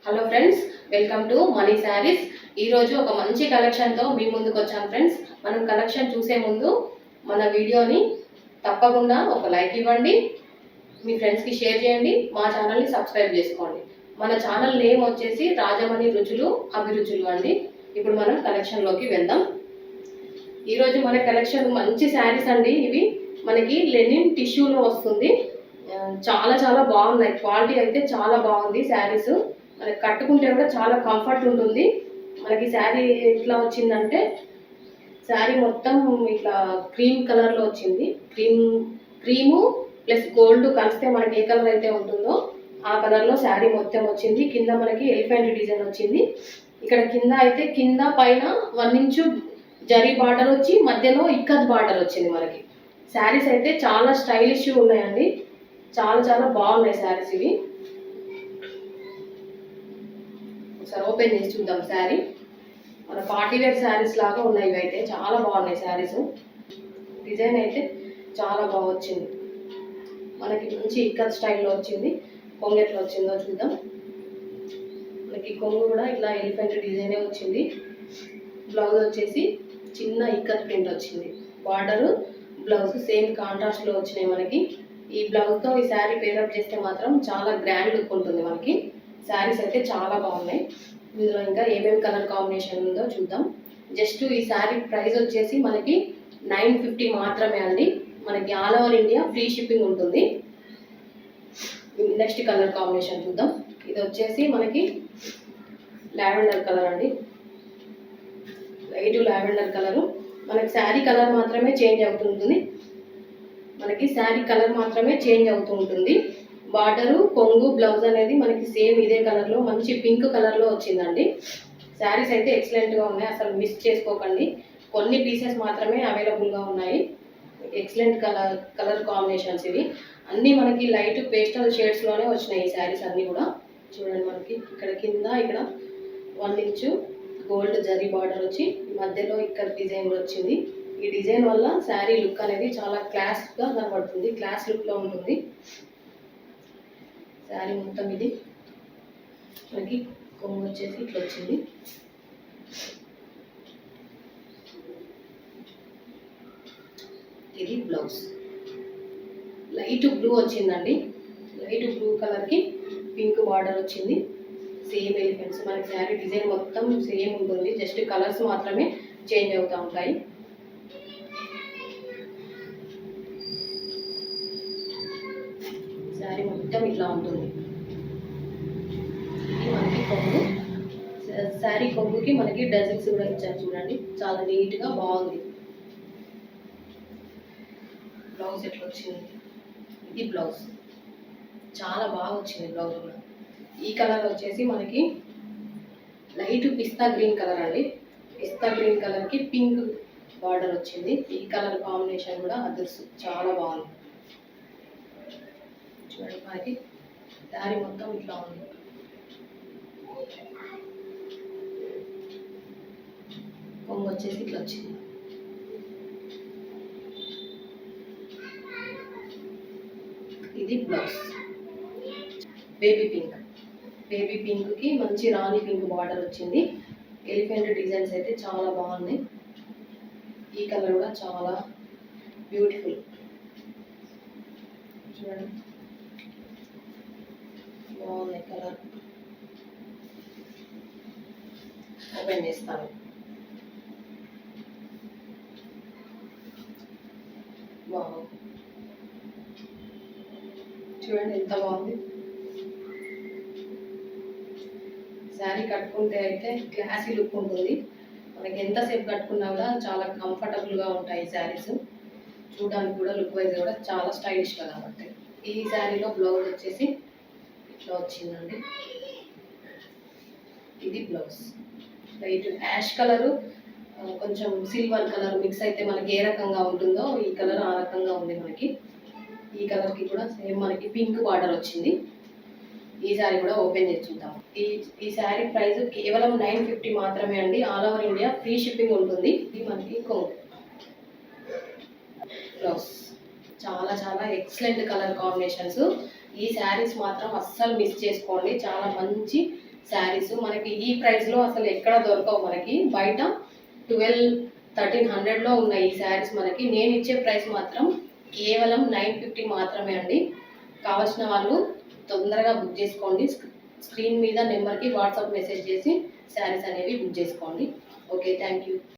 Hello friends, welcome to money saris. ఈరోజు ఒక మంచి కలెక్షన్తో మీ ముందుకు వచ్చాను ఫ్రెండ్స్. మనం కలెక్షన్ చూసే ముందు మన వీడియోని తప్పకుండా ఒక లైక్ ఇవ్వండి, మీ ఫ్రెండ్స్కి షేర్ చేయండి, మా ఛానల్ని సబ్స్క్రైబ్ చేసుకోండి. మన ఛానల్ నేమ్ వచ్చేసి రాజమణి రుచులు అభిరుచులు అండి. ఇప్పుడు మనం కలెక్షన్లోకి వెళ్దాం. ఈరోజు మన కలెక్షన్ మంచి శారీస్ అండి. ఇవి మనకి లెనిన్ టిష్యూలో వస్తుంది. చాలా చాలా బాగున్నాయి. క్వాలిటీ అయితే చాలా బాగుంది. శారీస్ మనకి కట్టుకుంటే కూడా చాలా కంఫర్ట్ ఉంటుంది. మనకి శారీ ఎట్లా వచ్చిందంటే శారీ మొత్తం ఇట్లా క్రీమ్ కలర్లో వచ్చింది. క్రీము ప్లస్ గోల్డ్ కలిస్తే మనకి ఏ కలర్ అయితే ఉంటుందో ఆ కలర్లో శారీ మొత్తం వచ్చింది. కింద మనకి ఎలిఫెంట్ డిజైన్ వచ్చింది. ఇక్కడ కింద అయితే కింద పైన 1 ఇంచు జరీ బార్డర్ వచ్చి మధ్యలో ఇక్కత్ బార్డర్ వచ్చింది. మనకి శారీస్ అయితే చాలా స్టైలిష్ ఉన్నాయండి. చాలా చాలా బాగున్నాయి శారీస్. ఇవి ఒకసారి ఓపెన్ చేసి చూద్దాం. శారీ మన పార్టీ వేర్ శారీస్ లాగా ఉన్నాయి. ఇవి అయితే చాలా బాగున్నాయి శారీస్. డిజైన్ అయితే చాలా బాగా వచ్చింది. మనకి మంచి ఇక్కత్ స్టైల్లో వచ్చింది. కొంగు ఎట్లా వచ్చిందో చూద్దాం. మనకి కొంగు కూడా ఇట్లా ఎలిఫెంట్ డిజైనే వచ్చింది. బ్లౌజ్ వచ్చేసి చిన్న ఇక్కత్ ప్రింట్ వచ్చింది. బార్డరు బ్లౌజ్ సేమ్ కాంట్రాస్ట్లో వచ్చినాయి. మనకి ఈ బ్లౌజ్తో ఈ శారీ పేరప్ చేస్తే మాత్రం చాలా గ్రాండ్ లుక్ ఉంటుంది. మనకి శారీస్ అయితే చాలా బాగున్నాయి. ఇందులో ఇంకా ఏమేమి కలర్ కాంబినేషన్ ఉందో చూద్దాం. జస్ట్ ఈ శారీ ప్రైస్ వచ్చేసి మనకి 950 మాత్రమే అండి. మనకి all over India free shipping ఉంటుంది. నెక్స్ట్ కలర్ కాంబినేషన్ చూద్దాం. ఇది వచ్చేసి మనకి లావెండర్ కలర్ అండి. Light lavender colour. మనకి శారీ కలర్ మాత్రమే చేంజ్ అవుతుంటుంది. మనకి శారీ కలర్ మాత్రమే చేంజ్ అవుతూ ఉంటుంది. బార్డరు కొంగు బ్లౌజ్ అనేది మనకి సేమ్ ఇదే కలర్లో మంచి పింక్ కలర్లో వచ్చిందండి. శారీస్ అయితే ఎక్సలెంట్గా ఉన్నాయి. అసలు మిస్ చేసుకోకండి. కొన్ని పీసెస్ మాత్రమే అవైలబుల్గా ఉన్నాయి. ఎక్సలెంట్ కలర్ కాంబినేషన్స్ ఇవి అన్నీ మనకి లైట్ పేస్టల్ షేడ్స్లోనే వచ్చినాయి. ఈ శారీస్ అన్నీ కూడా చూడండి. మనకి ఇక్కడ కింద ఇక్కడ 1 ఇంచు గోల్డ్ జరీ బార్డర్ వచ్చి మధ్యలో ఇక్కడ డిజైన్ వచ్చింది. ఈ డిజైన్ వల్ల శారీ లుక్ అనేది చాలా క్లాస్గా కనబడుతుంది. క్లాస్ లుక్లో ఉంటుంది శారీ మొత్తం. ఇది మనకి కొంగు వచ్చేసి ఇట్లా వచ్చింది. ఇది బ్లౌజ్ లైట్ బ్లూ వచ్చిందండి. లైట్ బ్లూ కలర్కి పింక్ బార్డర్ వచ్చింది. Same elephants. మనకి శారీ డిజైన్ మొత్తం సేమ్ ఉంటుంది. జస్ట్ కలర్స్ మాత్రమే చేంజ్ అవుతూ ఉంటాయి. శారీ మొత్తం ఇట్లా ఉంటుంది. ఇది మనకి కొంగు. శారీ కొంగుకి మనకి డజల్స్ కూడా ఇచ్చారు చూడండి. చాలా నీట్గా బాగుంది. బ్లౌజ్ ఎట్లా వచ్చింది. ఇది బ్లౌజ్ చాలా బాగా వచ్చింది. బ్లౌజ్ కూడా ఈ కలర్ వచ్చేసి మనకి లైట్ పిస్తా గ్రీన్ కలర్ అండి. పిస్తా గ్రీన్ కలర్కి పింక్ బార్డర్ వచ్చింది. ఈ కలర్ కాంబినేషన్ కూడా అదర్స్ చాలా బాగుంది. చూడండి. మనకి శారీ మొత్తం ఇట్లా ఉంది. కొంగు వచ్చేసి ఇట్లా వచ్చింది. ఇది బ్లౌజ్ బేబీ పింక్. బేబీ పింక్కి మంచి రాణి పింక్ బార్డర్ వచ్చింది. ఎలిఫెంట్ డిజైన్స్ అయితే చాలా బాగున్నాయి. ఈ కలర్ కూడా చాలా బ్యూటిఫుల్. చూడండి బాగున్నాయి కలర్. ఓపెన్ చేస్తాను. బాగుంది. చూడండి ఎంత బాగుంది. శారీ కట్టుకుంటే అయితే క్లాసీ లుక్ ఉంటుంది. మనకి ఎంతసేపు కట్టుకున్నా కూడా చాలా కంఫర్టబుల్గా ఉంటాయి శారీస్. చూడడానికి కూడా లుక్ వైజ్ కూడా చాలా స్టైలిష్గా కనబడతాయి. ఈ శారీలో బ్లౌజ్ వచ్చేసి ఇట్లా వచ్చిందండి. ఇది బ్లౌజ్ లైట్ యాష్ కలరు కొంచెం సిల్వర్ కలర్ మిక్స్ అయితే మనకి ఏ రకంగా ఉంటుందో ఈ కలర్ ఆ రకంగా ఉంది. మనకి ఈ కలర్కి కూడా సేమ్ మనకి పింక్ బార్డర్ వచ్చింది. ఈ శారీ కూడా ఓపెన్ చేసి చూద్దాం. ఈ శారీ ప్రైస్ కేవలం 950 మాత్రమే అండి. All over India free shipping ఉంటుంది. ఇది మనకి కొంగు. బ్లౌజ్ చాలా చాలా ఎక్సలెంట్ కలర్ కాంబినేషన్స్. ఈ శారీస్ మాత్రం అస్సలు మిస్ చేసుకోండి. చాలా మంచి శారీస్ మనకి ఈ ప్రైస్లో అసలు ఎక్కడ దొరకవు. మనకి బయట 1300 ఉన్నాయి ఈ శారీస్. మనకి నేను ఇచ్చే ప్రైస్ మాత్రం కేవలం 950 మాత్రమే అండి. కావాల్సిన వాళ్ళు తొందరగా బుక్ చేసుకోండి. స్క్రీన్ మీద నెంబర్కి వాట్సాప్ మెసేజ్ చేసి శారీస్ అనేవి బుక్ చేసుకోండి. Okay, thank you.